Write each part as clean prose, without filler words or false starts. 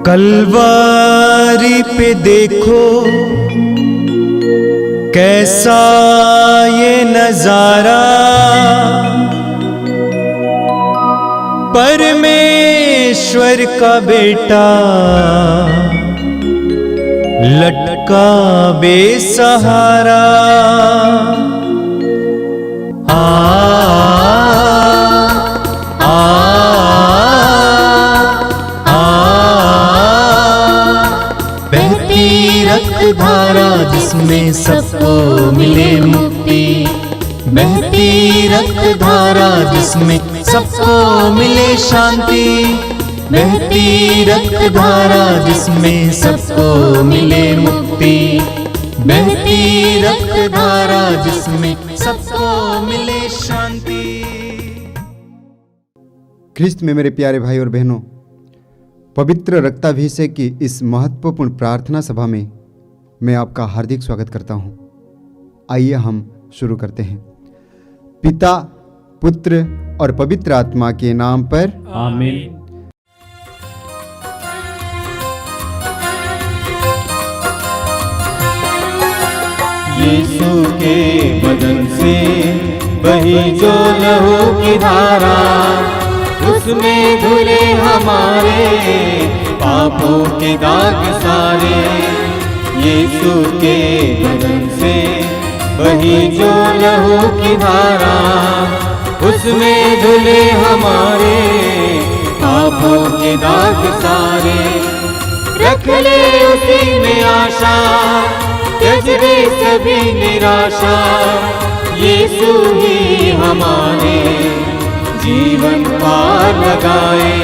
कलवारी पे देखो कैसा ये नजारा, परमेश्वर का बेटा लटका बेसहारा। बहती रक्तधारा जिसमें सबको मिले मुक्ति, बहती रक्तधारा जिसमें सबको मिले शांति, बहती रक्तधारा जिसमें सबको मिले मुक्ति, बहती रक्तधारा जिसमें सबको मिले शांति। ख्रिस्त में मेरे प्यारे भाई और बहनों, पवित्र रक्ताभिषेक की इस महत्वपूर्ण प्रार्थना सभा में मैं आपका हार्दिक स्वागत करता हूं। आइए हम शुरू करते हैं। पिता, पुत्र और पवित्र आत्मा के नाम पर आमीन। यीशु के बदन से बही जो लहू की धारा, उसमें धुले हमारे पापों के दाग सारे। यीशु के बदन से बही जो लहू की धारा, उसमें धुले हमारे पापों के दाग सारे। रख ले उसी में आशा, त्यज दे सभी निराशा, यीशु ही हमारे जीवन पार लगाए।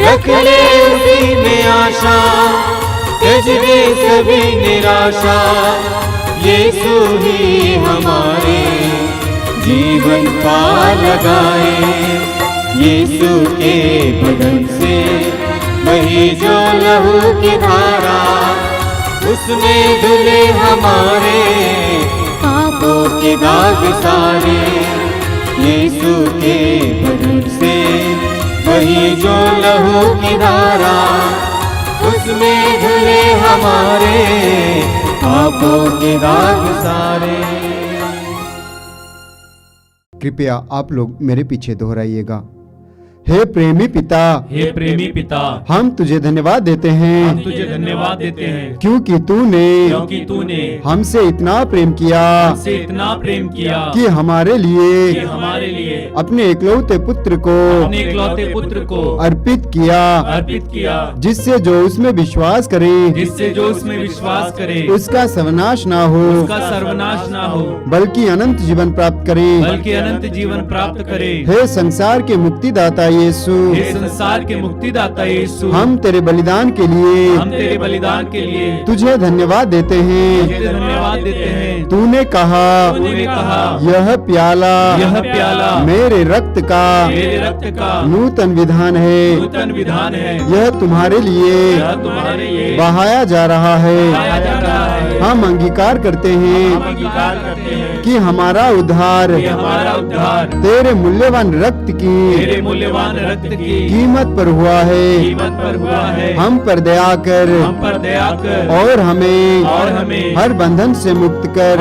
रख ले उसी में आशा, त्यज दे सभी निराशा, यीशु ही हमारे जीवन पार लगाए। यीशु के बदन से बही जो लहू की धारा, उसमें धुले हमारे पापों के दाग सारे। यीशु के बदन से बही जो लहू की धारा, उसमें धुले हमारे पापों के दाग सारे। कृपया आप लोग मेरे पीछे दोहराइएगा। हे प्रेमी पिता, हे प्रेमी पिता, हम तुझे धन्यवाद देते हैं, हम तुझे धन्यवाद देते हैं, क्योंकि तूने हमसे इतना प्रेम किया, हमसे इतना प्रेम किया कि हमारे लिए अपने इकलौते पुत्र को अर्पित किया, जिससे जो उसमें विश्वास करे उसका सर्वनाश ना हो, बल्कि अनंत जीवन प्राप्त करे। हे संसार के मुक्तिदाता यीशु, हम तेरे बलिदान के लिए तुझे धन्यवाद देते हैं। तूने कहा यह प्याला मेरे रक्त का नूतन विधान है, यह तुम्हारे लिए बहाया जा रहा है। हम अंगीकार करते हैं कि हमारा उद्धार तेरे मूल्यवान रक्त की कीमत पर हुआ है। हम पर दया कर और हमें हर बंधन से मुक्त कर।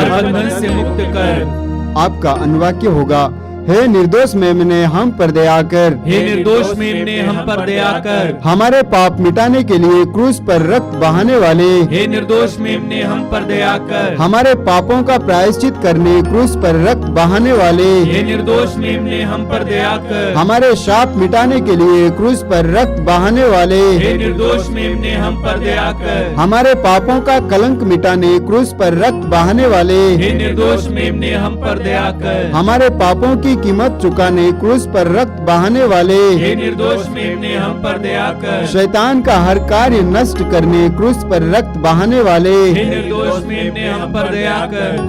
आपका अनुवाक्य होगा, हे निर्दोष मेमने हम पर दया कर, हमारे पाप मिटाने के लिए क्रूस पर रक्त बहाने वाले, हमारे पापों का प्रायश्चित करने क्रूस पर रक्त बहाने वाले, हमारे शाप मिटाने के लिए क्रूस पर रक्त बहाने वाले, हमारे पापों का कलंक मिटाने क्रूस पर रक्त बहाने वाले, हमारे पापों की कीमत चुकाने क्रूस पर रक्त बहाने वाले, शैतान का हर कार्य नष्ट करने क्रूस पर रक्त बहाने वाले,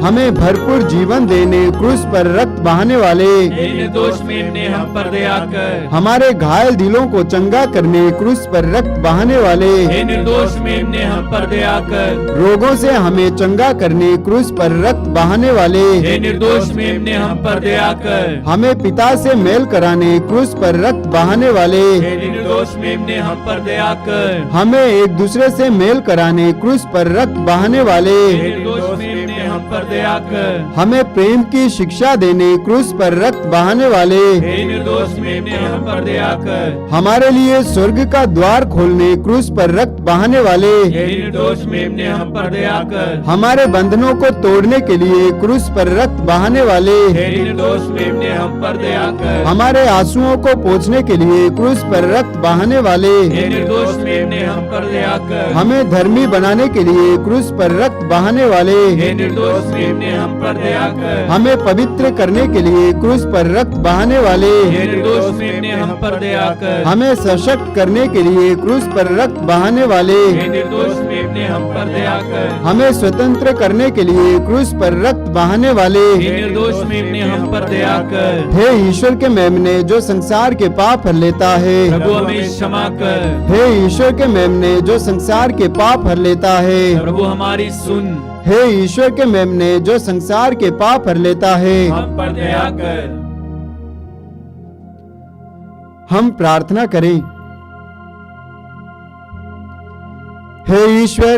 हमें भरपूर जीवन देने क्रूस पर रक्त बहाने वाले, हे निर्दोष मेमने हम पर दया कर। हमारे घायल दिलों को चंगा करने क्रूस पर रक्त बहाने वाले, हे निर्दोष मेमने हम पर दया कर। रोगों से हमें चंगा करने क्रूस पर रक्त बहाने वाले, हे निर्दोष मेमने हम पर दया कर। हमें पिता से मेल कराने क्रूस पर रक्त बहाने वाले, हे निर्दोष मेमने हम पर दया कर। हमें एक दूसरे से मेल कराने क्रूस पर रक्त बहाने वाले, हे निर्दोष मेमने हम पर दया कर। हमें प्रेम की शिक्षा देने क्रूस पर रक्त बहाने वाले, हे निर्दोष मेमने हम पर दया कर। हमारे लिए स्वर्ग का द्वार खोलने क्रूस पर रक्त बहाने वाले, हे निर्दोष मेमने हम पर दया कर। हमारे बंधनों को तोड़ने के लिए क्रूस पर रक्त बहाने वाले, हे निर्दोष मेमने हम पर दया कर। हमारे आंसुओं को पोंछने के लिए क्रूस पर रक्त बहाने वाले, हे निर्दोष मेमने हम पर दया कर। हमें धर्मी बनाने के लिए क्रूस पर रक्त बहाने वाले, हे निर्दोष मेमने हम पर दया कर। हमें पवित्र करने के लिए क्रूस पर रक्त बहाने वाले, हे निर्दोष मेमने हम पर दया कर। हमें सशक्त करने के लिए क्रूस पर रक्त बहाने वाले, हे निर्दोष मेमने हम पर दया कर। हमें स्वतंत्र करने के लिए क्रूस पर रक्त बहाने वाले, हे निर्दोष मेमने हम पर दया कर। हे ईश्वर के मेमने जो संसार के पाप हर लेता है, प्रभु हमें क्षमा कर। हे ईश्वर के मेमने जो संसार के पाप हर लेता है, प्रभु हमारी सुन, हे ईश्वर के मेमने जो संसार के पाप हर लेता है। हम पर दया कर। हम प्रार्थना करें। हे ईश्वर,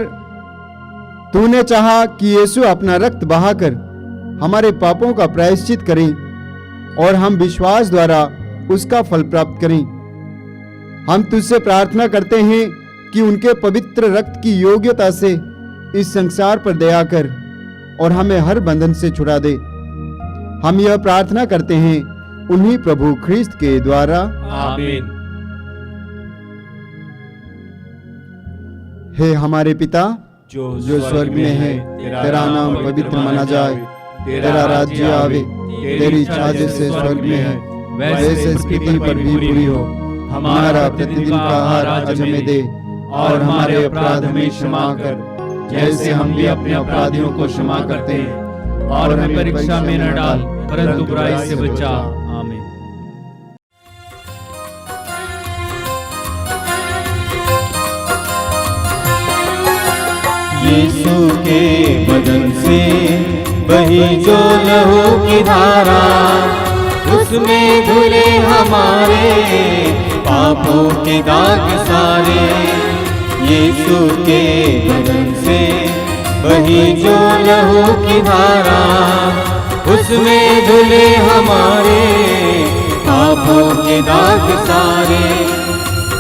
तूने चाहा कि यीशु अपना रक्त बहाकर हमारे पापों का प्रायश्चित करें और हम विश्वास द्वारा उसका फल प्राप्त करें। हम तुझसे प्रार्थना करते हैं कि उनके पवित्र रक्त की योग्यता से इस संसार पर दया कर और हमें हर बंधन से छुड़ा दे। हम यह प्रार्थना करते हैं उन्हीं प्रभु ख्रिस्त के द्वारा, आमीन। हे हमारे पिता जो स्वर्ग में है, तेरा नाम पवित्र माना जाए, तेरा राज्य आवे, तेरी इच्छा जैसे स्वर्ग में है वैसे इस पृथ्वी पर भी पूरी हो। हमारा प्रतिदिन का आहार आज हमें दे और हमारे अपराध हमें क्षमा कर, जैसे हम भी अपने अपराधियों को क्षमा करते हैं, और हमें परीक्षा में न डाल परंतु बुराई से बचा। आमीन। यीशु के बदन से बही जो लहू की धारा, उसमें धुले हमारे पापों के दाग सारे। यीशु के बदन से बही जो लहू की धारा, उसमें धुले हमारे पापों के दाग सारे।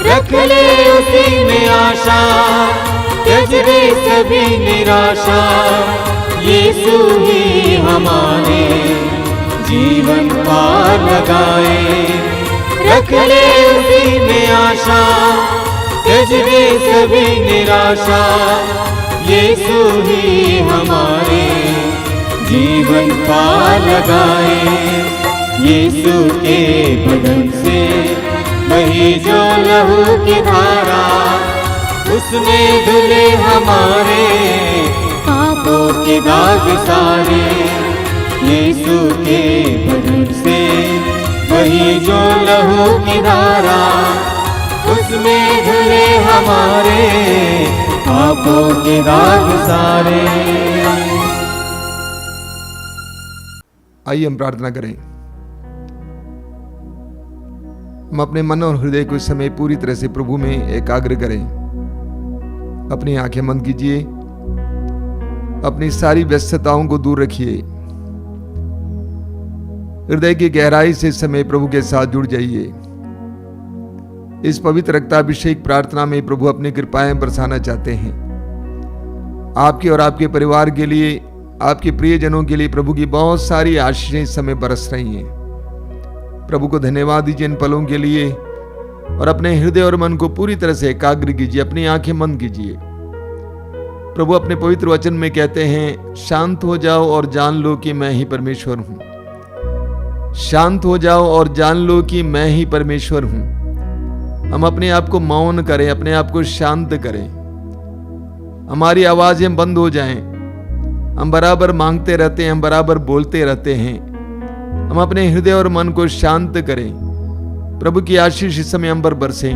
रख ले उसी में आशा, त्यज दे सभी निराशा। यीशु ही हमारे जीवन पार लगाए। रख ले उसी में आशा, त्यज दे सभी निराशा। यीशु ही हमारे जीवन पार लगाए। यीशु के बदन से बही जो लहू की धारा, उसमें धुले हमारे पापों के दाग सारे। यीशु के बदन से वही जो लहू की धारा, उसमें धुले हमारे पापों के दाग सारे। आइए हम प्रार्थना करें। हम अपने मन और हृदय को इस समय पूरी तरह से प्रभु में एकाग्र करें। अपनी आंखें बंद कीजिए, अपनी सारी व्यस्तताओं को दूर रखिए, हृदय की गहराई से इस समय प्रभु के साथ जुड़ जाइए। इस पवित्र रक्ताभिषेक प्रार्थना में प्रभु अपनी कृपाएं बरसाना चाहते हैं। आपके और आपके परिवार के लिए, आपके प्रियजनों के लिए प्रभु की बहुत सारी आशीषें इस समय बरस रही हैं। प्रभु को धन्यवाद दीजिए इन पलों के लिए और अपने हृदय और मन को पूरी तरह से एकाग्र कीजिए। अपनी आंखें बंद कीजिए। प्रभु अपने पवित्र वचन में कहते हैं, शांत हो जाओ और जान लो कि मैं ही परमेश्वर हूं। शांत हो जाओ और जान लो कि मैं ही परमेश्वर हूं। हम अपने आप को मौन करें, अपने आप को शांत करें, हमारी आवाजें बंद हो जाएं। हम बराबर मांगते रहते हैं, हम बराबर बोलते रहते हैं, हम अपने हृदय और मन को शांत करें। प्रभु की आशीष इस समय हम पर बरसे।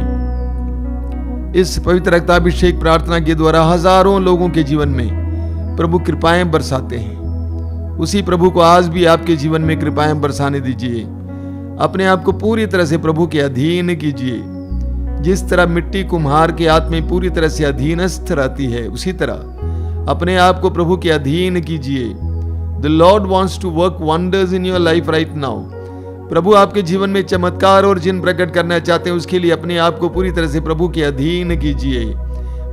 इस पवित्र रक्ताभिषेक प्रार्थना के द्वारा हजारों लोगों के जीवन में प्रभु कृपाएं बरसाते हैं। उसी प्रभु को आज भी आपके जीवन में कृपाएं बरसाने दीजिए। अपने आप को पूरी तरह से प्रभु के अधीन कीजिए। जिस तरह मिट्टी कुम्हार के हाथ में पूरी तरह से अधीनस्थ रहती है, उसी तरह अपने आप को प्रभु के अधीन कीजिए। The Lord wants to work wonders in your life right now. प्रभु आपके जीवन में चमत्कार और चिन्ह प्रकट करना चाहते हैं। उसके लिए अपने आप को पूरी तरह से प्रभु के अधीन कीजिए।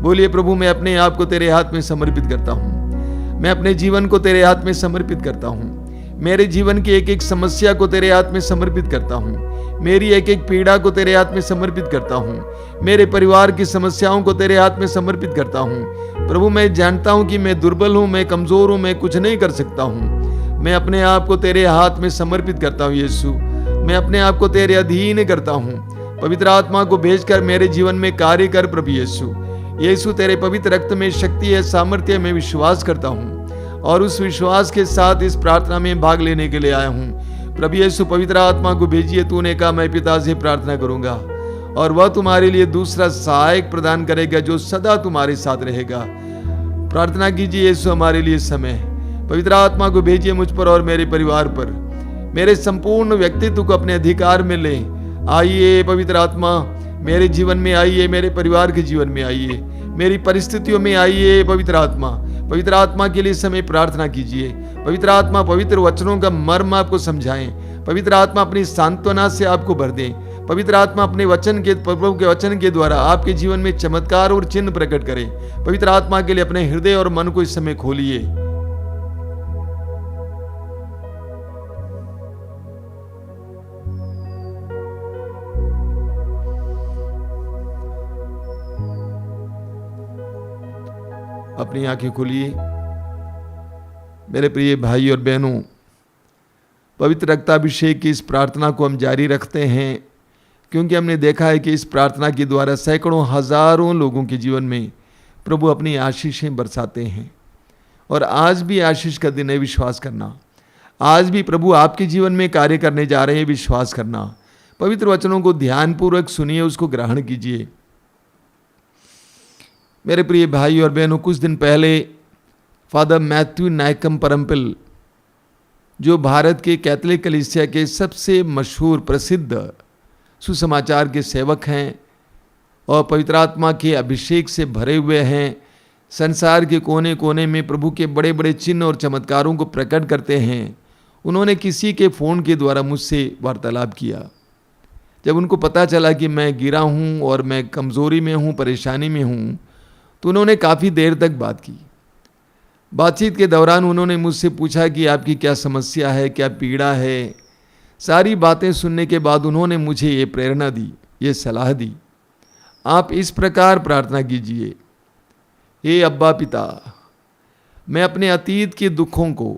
बोलिए, प्रभु मैं अपने आप को तेरे हाथ में समर्पित करता हूँ। मैं अपने जीवन को तेरे हाथ में समर्पित करता हूँ। मेरे जीवन की एक एक समस्या को तेरे हाथ में समर्पित करता हूँ। मेरी एक एक पीड़ा को तेरे हाथ में समर्पित करता हूँ। मेरे परिवार की समस्याओं को तेरे हाथ में समर्पित करता हूँ। प्रभु मैं जानता हूँ कि मैं दुर्बल हूँ, मैं कमजोर हूँ, मैं कुछ नहीं कर सकता हूँ। मैं अपने आप को तेरे हाथ में समर्पित करता हूँ यीशु। मैं अपने आप को तेरे अधीन करता हूँ। पवित्र आत्मा को भेजकर मेरे जीवन में कार्य कर प्रभु यीशु। यीशु तेरे पवित्र रक्त में शक्ति है, सामर्थ्य में विश्वास करता हूँ और उस विश्वास के साथ इस प्रार्थना में भाग लेने के लिए आया हूँ। प्रभु यीशु पवित्र आत्मा को भेजिए। तूने कहा मैं पिता से प्रार्थना करूंगा और वह तुम्हारे लिए दूसरा सहायक प्रदान करेगा जो सदा तुम्हारे साथ रहेगा। प्रार्थना कीजिए यीशु हमारे लिए समय। पवित्र आत्मा को भेजिए मुझ पर और मेरे परिवार पर। मेरे संपूर्ण व्यक्तित्व को अपने अधिकार में ले। आइए पवित्र आत्मा, मेरे जीवन में आइए, मेरे परिवार के जीवन में आइए, मेरी परिस्थितियों में आइए। पवित्र आत्मा के लिए समय प्रार्थना कीजिए। पवित्र आत्मा पवित्र वचनों का मर्म आपको समझाएं। पवित्र आत्मा अपनी सांत्वना से आपको भर दें। पवित्र आत्मा अपने वचन के, प्रभु के वचन के द्वारा आपके जीवन में चमत्कार और चिन्ह प्रकट करें। पवित्र आत्मा के लिए अपने हृदय और मन को इस समय खोलिए। अपनी आंखें खोलिए। मेरे प्रिय भाई और बहनों, पवित्र रक्ताभिषेक की इस प्रार्थना को हम जारी रखते हैं क्योंकि हमने देखा है कि इस प्रार्थना के द्वारा सैकड़ों हजारों लोगों के जीवन में प्रभु अपनी आशीषें बरसाते हैं। और आज भी आशीष का दिन है, विश्वास करना। आज भी प्रभु आपके जीवन में कार्य करने जा रहे हैं, विश्वास करना। पवित्र वचनों को ध्यानपूर्वक सुनिए, उसको ग्रहण कीजिए। मेरे प्रिय भाई और बहनों, कुछ दिन पहले फादर मैथ्यू नायकम परम्पिल, जो भारत के कैथोलिक कलीसिया के सबसे मशहूर प्रसिद्ध सुसमाचार के सेवक हैं और पवित्र आत्मा के अभिषेक से भरे हुए हैं, संसार के कोने कोने में प्रभु के बड़े बड़े चिन्ह और चमत्कारों को प्रकट करते हैं, उन्होंने किसी के फ़ोन के द्वारा मुझसे वार्तालाप किया। जब उनको पता चला कि मैं गिरा हूँ और मैं कमज़ोरी में हूँ, परेशानी में हूँ, तो उन्होंने काफ़ी देर तक बात की। बातचीत के दौरान उन्होंने मुझसे पूछा कि आपकी क्या समस्या है, क्या पीड़ा है। सारी बातें सुनने के बाद उन्होंने मुझे ये प्रेरणा दी, ये सलाह दी, आप इस प्रकार प्रार्थना कीजिए। हे अब्बा पिता, मैं अपने अतीत के दुखों को,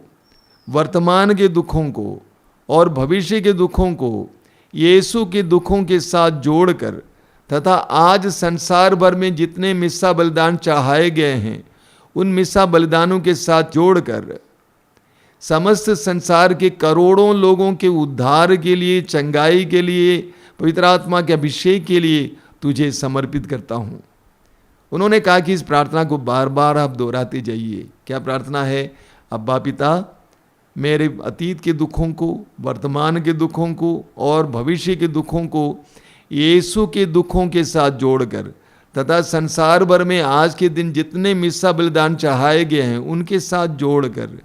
वर्तमान के दुखों को और भविष्य के दुखों को यीशु के दुखों के साथ जोड़कर तथा आज संसार भर में जितने मिस्सा बलिदान चढ़ाए गए हैं उन मिस्सा बलिदानों के साथ जोड़कर समस्त संसार के करोड़ों लोगों के उद्धार के लिए, चंगाई के लिए, पवित्र आत्मा के अभिषेक के लिए तुझे समर्पित करता हूँ। उन्होंने कहा कि इस प्रार्थना को बार बार आप दोहराते जाइए। क्या प्रार्थना है? अब्बा पिता, मेरे अतीत के दुखों को, वर्तमान के दुखों को और भविष्य के दुखों को यीशु के दुखों के साथ जोड़कर तथा संसार भर में आज के दिन जितने मिस्सा बलिदान चढ़ाए गए हैं उनके साथ जोड़कर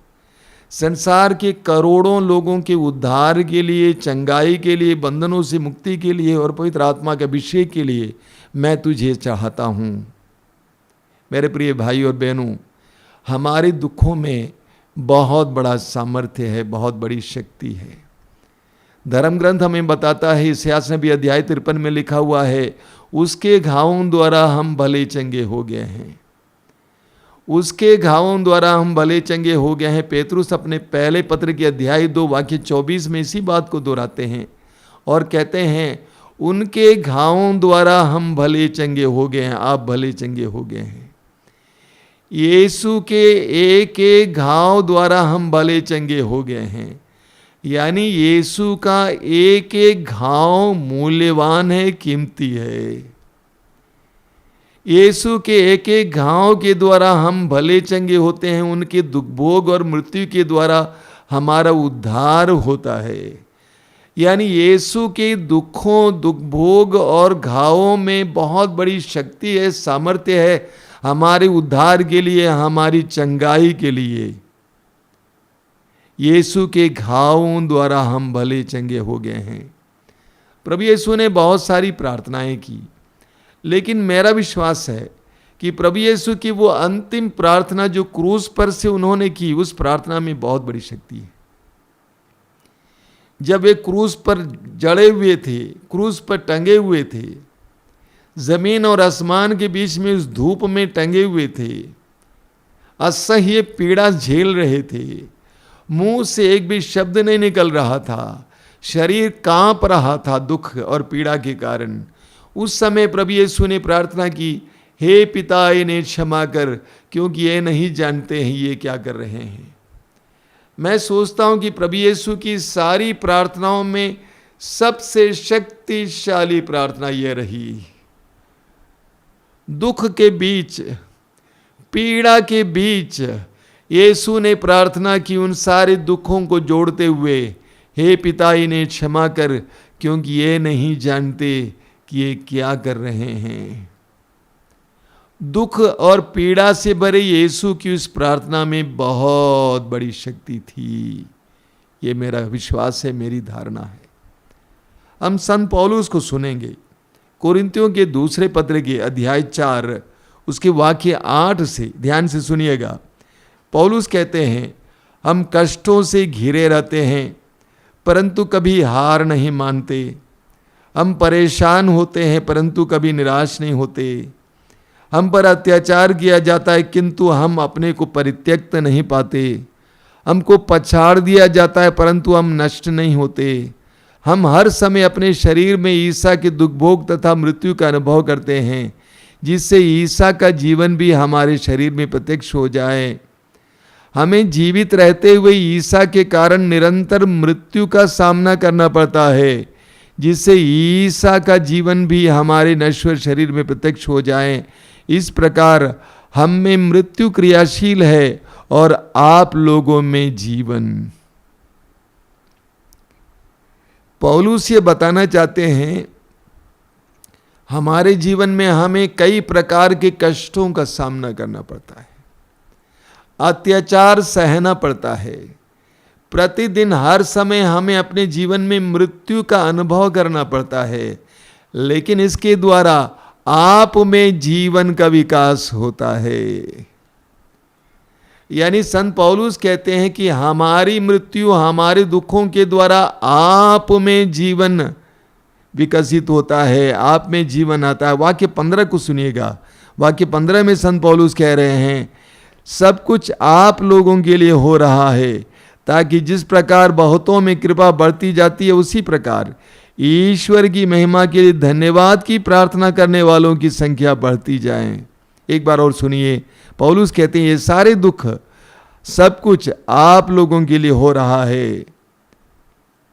संसार के करोड़ों लोगों के उद्धार के लिए, चंगाई के लिए, बंधनों से मुक्ति के लिए और पवित्र आत्मा के अभिषेक के लिए मैं तुझे चाहता हूँ। मेरे प्रिय भाई और बहनों, हमारे दुखों में बहुत बड़ा सामर्थ्य है, बहुत बड़ी शक्ति है। धर्म ग्रंथ हमें बताता है, इसायास नबी अध्याय 53 में लिखा हुआ है, उसके घावों द्वारा हम भले चंगे हो गए हैं। उसके घावों द्वारा हम भले चंगे हो गए हैं। पेतरुस अपने पहले पत्र के अध्याय 2 वाक्य 24 में इसी बात को दोहराते हैं और कहते हैं, उनके घावों द्वारा हम भले चंगे हो गए हैं। आप भले चंगे हो गए हैं। यीशु के एक एक घाव द्वारा हम भले चंगे हो गए हैं। यानी यीशु का एक एक घाव मूल्यवान है, कीमती है। यीशु के एक एक घाव के द्वारा हम भले चंगे होते हैं, उनके दुख भोग और मृत्यु के द्वारा हमारा उद्धार होता है। यानी यीशु के दुखों, दुख भोग और घावों में बहुत बड़ी शक्ति है, सामर्थ्य है हमारे उद्धार के लिए, हमारी चंगाई के लिए। यीशु के घावों द्वारा हम भले चंगे हो गए हैं। प्रभु यीशु ने बहुत सारी प्रार्थनाएं की, लेकिन मेरा विश्वास है कि प्रभु यीशु की वो अंतिम प्रार्थना जो क्रूस पर से उन्होंने की, उस प्रार्थना में बहुत बड़ी शक्ति है। जब वे क्रूस पर जड़े हुए थे, क्रूस पर टंगे हुए थे, जमीन और आसमान के बीच में उस धूप में टंगे हुए थे, असह्य पीड़ा झेल रहे थे, मुंह से एक भी शब्द नहीं निकल रहा था, शरीर कांप रहा था दुख और पीड़ा के कारण। उस समय प्रभु यीशु ने प्रार्थना की, हे पिता इन्हें क्षमा कर, क्योंकि ये नहीं जानते हैं ये क्या कर रहे हैं। मैं सोचता हूं कि प्रभु यीशु की सारी प्रार्थनाओं में सबसे शक्तिशाली प्रार्थना यह रही। दुख के बीच, पीड़ा के बीच यीशु ने प्रार्थना की, उन सारे दुखों को जोड़ते हुए, हे पिता इन्हें क्षमा कर, क्योंकि ये नहीं जानते कि ये क्या कर रहे हैं। दुख और पीड़ा से भरे यीशु की उस प्रार्थना में बहुत बड़ी शक्ति थी। ये मेरा विश्वास है, मेरी धारणा है। हम संत पौलुस को सुनेंगे। कोरिन्थियों के दूसरे पत्र के अध्याय 4 उसके वाक्य 8 से ध्यान से सुनिएगा। पौलुस कहते हैं, हम कष्टों से घिरे रहते हैं परंतु कभी हार नहीं मानते, हम परेशान होते हैं परंतु कभी निराश नहीं होते, हम पर अत्याचार किया जाता है किंतु हम अपने को परित्यक्त नहीं पाते, हमको पछाड़ दिया जाता है परंतु हम नष्ट नहीं होते, हम हर समय अपने शरीर में ईसा के दुख भोग तथा मृत्यु का अनुभव करते हैं, जिससे ईसा का जीवन भी हमारे शरीर में प्रत्यक्ष हो जाए। हमें जीवित रहते हुए ईसा के कारण निरंतर मृत्यु का सामना करना पड़ता है, जिससे ईसा का जीवन भी हमारे नश्वर शरीर में प्रत्यक्ष हो जाए। इस प्रकार हम में मृत्यु क्रियाशील है और आप लोगों में जीवन। पौलुस ये बताना चाहते हैं, हमारे जीवन में हमें कई प्रकार के कष्टों का सामना करना पड़ता है, अत्याचार सहना पड़ता है। प्रतिदिन हर समय हमें अपने जीवन में मृत्यु का अनुभव करना पड़ता है, लेकिन इसके द्वारा आप में जीवन का विकास होता है। यानी संत पौलुस कहते हैं कि हमारी मृत्यु, हमारे दुखों के द्वारा आप में जीवन विकसित होता है, आप में जीवन आता है। वाक्य 15 को सुनिएगा। वाक्य 15 में संत पौलुस कह रहे हैं, सब कुछ आप लोगों के लिए हो रहा है, ताकि जिस प्रकार बहुतों में कृपा बढ़ती जाती है, उसी प्रकार ईश्वर की महिमा के लिए धन्यवाद की प्रार्थना करने वालों की संख्या बढ़ती जाए। एक बार और सुनिए, पौलुस कहते हैं ये सारे दुख, सब कुछ आप लोगों के लिए हो रहा है।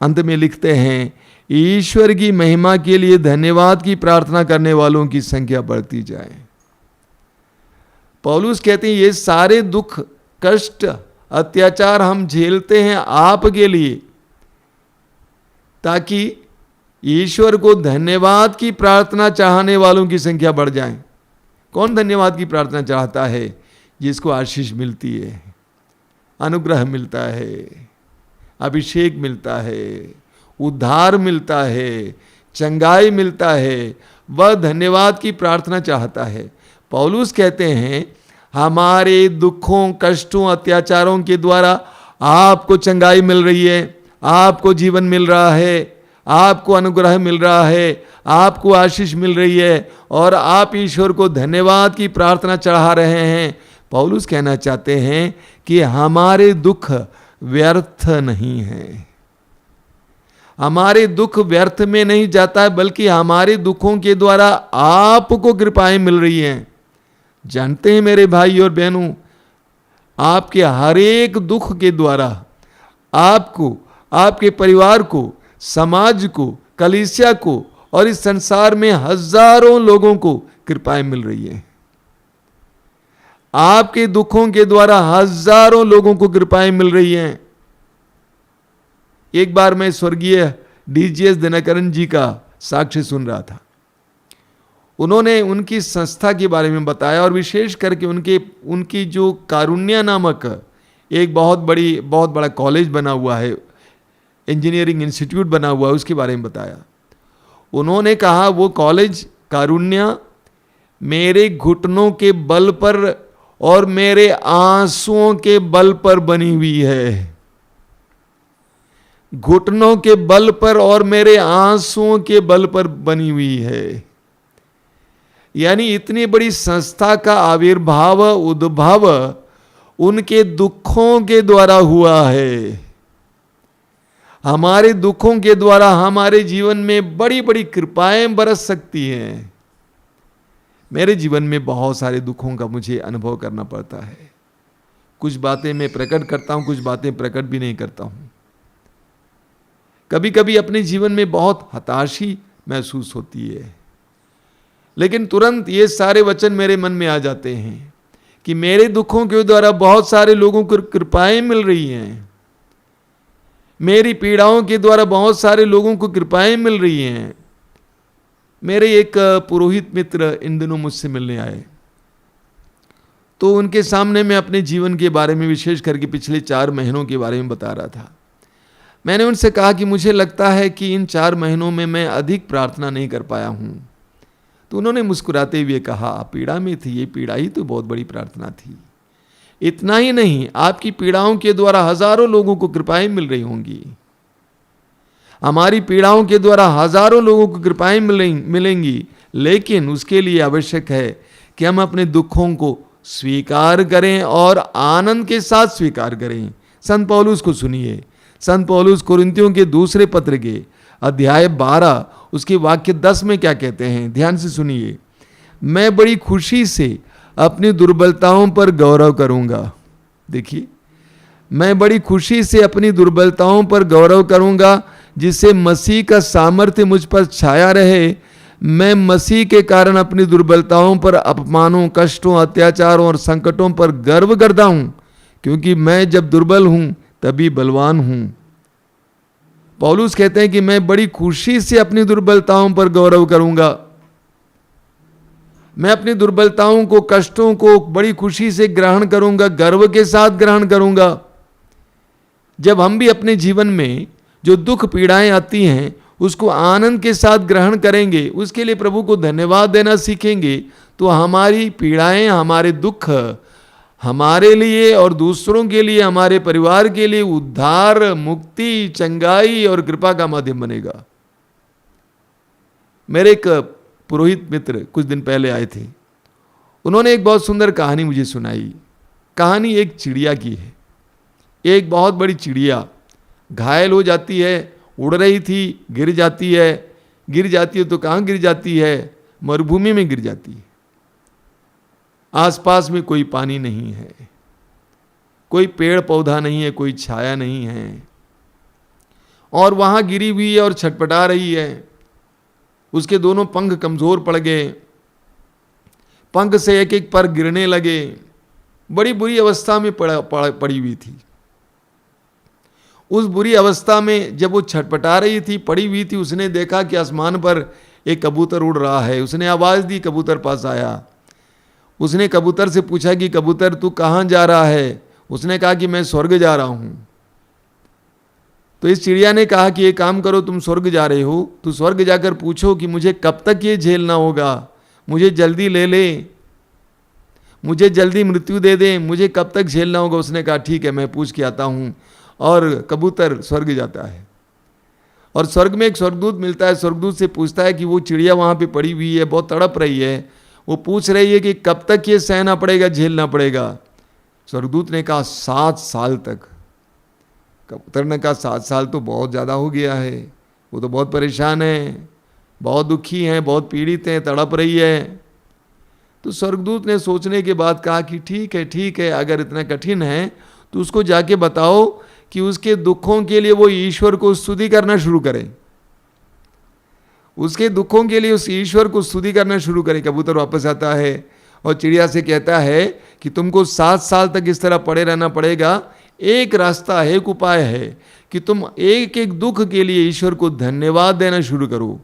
अंत में लिखते हैं, ईश्वर की महिमा के लिए धन्यवाद की प्रार्थना करने वालों की संख्या बढ़ती जाए। पौलुस कहते हैं ये सारे दुख, कष्ट, अत्याचार हम झेलते हैं आपके लिए, ताकि ईश्वर को धन्यवाद की प्रार्थना चाहने वालों की संख्या बढ़ जाए। कौन धन्यवाद की प्रार्थना चाहता है? जिसको आशीष मिलती है, अनुग्रह मिलता है, अभिषेक मिलता है, उद्धार मिलता है, चंगाई मिलता है, वह धन्यवाद की प्रार्थना चाहता है। पौलुस कहते हैं हमारे दुखों, कष्टों, अत्याचारों के द्वारा आपको चंगाई मिल रही है, आपको जीवन मिल रहा है, आपको अनुग्रह मिल रहा है, आपको आशीष मिल रही है, और आप ईश्वर को धन्यवाद की प्रार्थना चढ़ा रहे हैं। पौलुस कहना चाहते हैं कि हमारे दुख व्यर्थ नहीं है, हमारे दुख व्यर्थ में नहीं जाता है, बल्कि हमारे दुखों के द्वारा आपको कृपाएं मिल रही हैं। जानते हैं मेरे भाई और बहनों, आपके हर एक दुख के द्वारा आपको आपके परिवार को, समाज को, कलीसिया को और इस संसार में हजारों लोगों को कृपाएं मिल रही हैं। आपके दुखों के द्वारा हजारों लोगों को कृपाएं मिल रही हैं। एक बार मैं स्वर्गीय डीजीएस दिनकरन जी का साक्ष्य सुन रहा था। उन्होंने उनकी संस्था के बारे में बताया और विशेष करके उनकी जो कारुण्या नामक एक बहुत बड़ा कॉलेज बना हुआ है, इंजीनियरिंग इंस्टीट्यूट बना हुआ है, उसके बारे में बताया। उन्होंने कहा वो कॉलेज कारुण्या मेरे घुटनों के बल पर और मेरे आंसुओं के बल पर बनी हुई है। घुटनों के बल पर और मेरे आंसुओं के बल पर बनी हुई है। यानी इतनी बड़ी संस्था का आविर्भाव, उद्भव उनके दुखों के द्वारा हुआ है। हमारे दुखों के द्वारा हमारे जीवन में बड़ी बड़ी कृपाएं बरस सकती हैं। मेरे जीवन में बहुत सारे दुखों का मुझे अनुभव करना पड़ता है। कुछ बातें मैं प्रकट करता हूं, कुछ बातें प्रकट भी नहीं करता हूं। कभी कभी अपने जीवन में बहुत हताशी महसूस होती है, लेकिन तुरंत ये सारे वचन मेरे मन में आ जाते हैं कि मेरे दुखों के द्वारा बहुत सारे लोगों को कृपाएं मिल रही हैं। मेरी पीड़ाओं के द्वारा बहुत सारे लोगों को कृपाएं मिल रही हैं। मेरे एक पुरोहित मित्र इन दिनों मुझसे मिलने आए, तो उनके सामने मैं अपने जीवन के बारे में, विशेष करके पिछले 4 महीनों के बारे में बता रहा था। मैंने उनसे कहा कि मुझे लगता है कि इन 4 महीनों में मैं अधिक प्रार्थना नहीं कर पाया हूं। तो उन्होंने मुस्कुराते हुए कहा, आप पीड़ा में थी, ये पीड़ा ही तो बहुत बड़ी प्रार्थना थी। इतना ही नहीं, आपकी पीड़ाओं के द्वारा हजारों लोगों को कृपाएं मिल रही होंगी। हमारी पीड़ाओं के द्वारा हजारों लोगों को कृपाएं मिलेंगी, लेकिन उसके लिए आवश्यक है कि हम अपने दुखों को स्वीकार करें और आनंद के साथ स्वीकार करें। संत पौलुस को सुनिए। संत पौलुस कोरिन्थियों के दूसरे पत्र के अध्याय 12 उसके वाक्य 10 में क्या कहते हैं, ध्यान से सुनिए। मैं बड़ी खुशी से अपनी दुर्बलताओं पर गौरव करूंगा। देखिए, मैं बड़ी खुशी से अपनी दुर्बलताओं पर गौरव करूंगा, जिससे मसीह का सामर्थ्य मुझ पर छाया रहे। मैं मसीह के कारण अपनी दुर्बलताओं पर, अपमानों, कष्टों, अत्याचारों और संकटों पर गर्व करता हूं, क्योंकि मैं जब दुर्बल हूं तभी बलवान हूं। पौलुस कहते हैं कि मैं बड़ी खुशी से अपनी दुर्बलताओं पर गौरव करूंगा। मैं अपनी दुर्बलताओं को, कष्टों को बड़ी खुशी से ग्रहण करूंगा, गर्व के साथ ग्रहण करूंगा। जब हम भी अपने जीवन में जो दुख पीड़ाएं आती हैं उसको आनंद के साथ ग्रहण करेंगे, उसके लिए प्रभु को धन्यवाद देना सीखेंगे, तो हमारी पीड़ाएं, हमारे दुख हमारे लिए और दूसरों के लिए, हमारे परिवार के लिए उद्धार, मुक्ति, चंगाई और कृपा का माध्यम बनेगा। मेरे एक पुरोहित मित्र कुछ दिन पहले आए थे। उन्होंने एक बहुत सुंदर कहानी मुझे सुनाई। कहानी एक चिड़िया की है। एक बहुत बड़ी चिड़िया घायल हो जाती है, उड़ रही थी, गिर जाती है तो कहाँ गिर जाती है? मरुभूमि में गिर जाती है। आसपास में कोई पानी नहीं है, कोई पेड़ पौधा नहीं है, कोई छाया नहीं है, और वहां गिरी हुई है और छटपटा रही है। उसके दोनों पंख कमजोर पड़ गए, पंख से एक एक पर गिरने लगे। बड़ी बुरी अवस्था में पड़ी हुई थी। उस बुरी अवस्था में जब वो छटपटा रही थी, पड़ी हुई थी, उसने देखा कि आसमान पर एक कबूतर उड़ रहा है। उसने आवाज दी, कबूतर पास आया। उसने कबूतर से पूछा कि कबूतर तू कहाँ जा रहा है? उसने कहा कि मैं स्वर्ग जा रहा हूं। तो इस चिड़िया ने कहा कि एक काम करो, तुम स्वर्ग जा रहे हो तो स्वर्ग जाकर पूछो कि मुझे कब तक ये झेलना होगा, मुझे जल्दी ले ले, मुझे जल्दी मृत्यु दे दे, मुझे कब तक झेलना होगा। उसने कहा ठीक है, मैं पूछ के आता हूं। और कबूतर स्वर्ग जाता है और स्वर्ग में एक स्वर्गदूत मिलता है। स्वर्गदूत से पूछता है कि वो चिड़िया वहां पे पड़ी हुई है, बहुत तड़प रही है, वो पूछ रही है कि कब तक ये सहना पड़ेगा, झेलना पड़ेगा। स्वर्गदूत ने कहा 7 साल तक। कबूतर ने कहा 7 साल तो बहुत ज़्यादा हो गया है, वो तो बहुत परेशान है, बहुत दुखी हैं, बहुत पीड़ित हैं, तड़प रही है। तो स्वर्गदूत ने सोचने के बाद कहा कि ठीक है, अगर इतना कठिन है तो उसको जाके बताओ कि उसके दुखों के लिए वो ईश्वर को स्तुति करना शुरू करे। उसके दुखों के लिए उस ईश्वर को स्तुति करना शुरू करे। कबूतर वापस आता है और चिड़िया से कहता है कि तुमको 7 साल तक इस तरह पड़े रहना पड़ेगा। एक रास्ता है, एक उपाय है कि तुम एक एक दुख के लिए ईश्वर को धन्यवाद देना शुरू करो।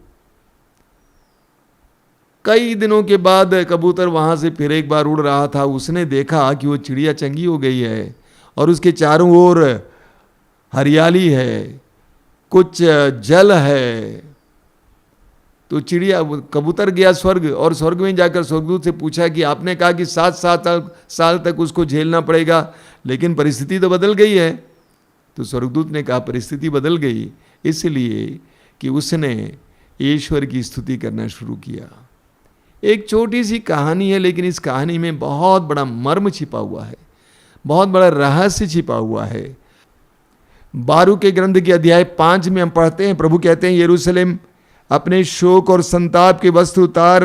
कई दिनों के बाद कबूतर वहां से फिर एक बार उड़ रहा था। उसने देखा कि वो चिड़िया चंगी हो गई है और उसके चारों ओर हरियाली है, कुछ जल है। तो चिड़िया कबूतर गया स्वर्ग और स्वर्ग में जाकर स्वर्गदूत से पूछा कि आपने कहा कि 7 साल तक उसको झेलना पड़ेगा, लेकिन परिस्थिति तो बदल गई है। तो स्वर्गदूत ने कहा परिस्थिति बदल गई इसलिए कि उसने ईश्वर की स्तुति करना शुरू किया। एक छोटी सी कहानी है, लेकिन इस कहानी में बहुत बड़ा मर्म छिपा हुआ है, बहुत बड़ा रहस्य छिपा हुआ है। बारूक के ग्रंथ के अध्याय 5 में हम पढ़ते हैं, प्रभु कहते हैं यरूशलेम अपने शोक और संताप के वस्त्र उतार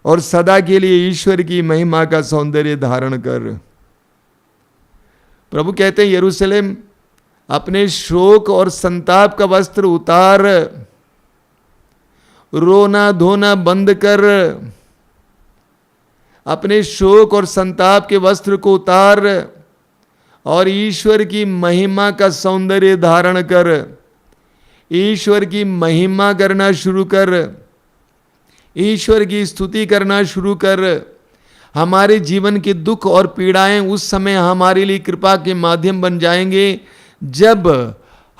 और सदा के लिए ईश्वर की महिमा का सौंदर्य धारण कर। प्रभु कहते हैं यरूशलेम अपने शोक और संताप का वस्त्र उतार, रोना धोना बंद कर, अपने शोक और संताप के वस्त्र को उतार और ईश्वर की महिमा का सौंदर्य धारण कर। ईश्वर की महिमा करना शुरू कर, ईश्वर की स्तुति करना शुरू कर। हमारे जीवन के दुख और पीड़ाएं उस समय हमारे लिए कृपा के माध्यम बन जाएंगे जब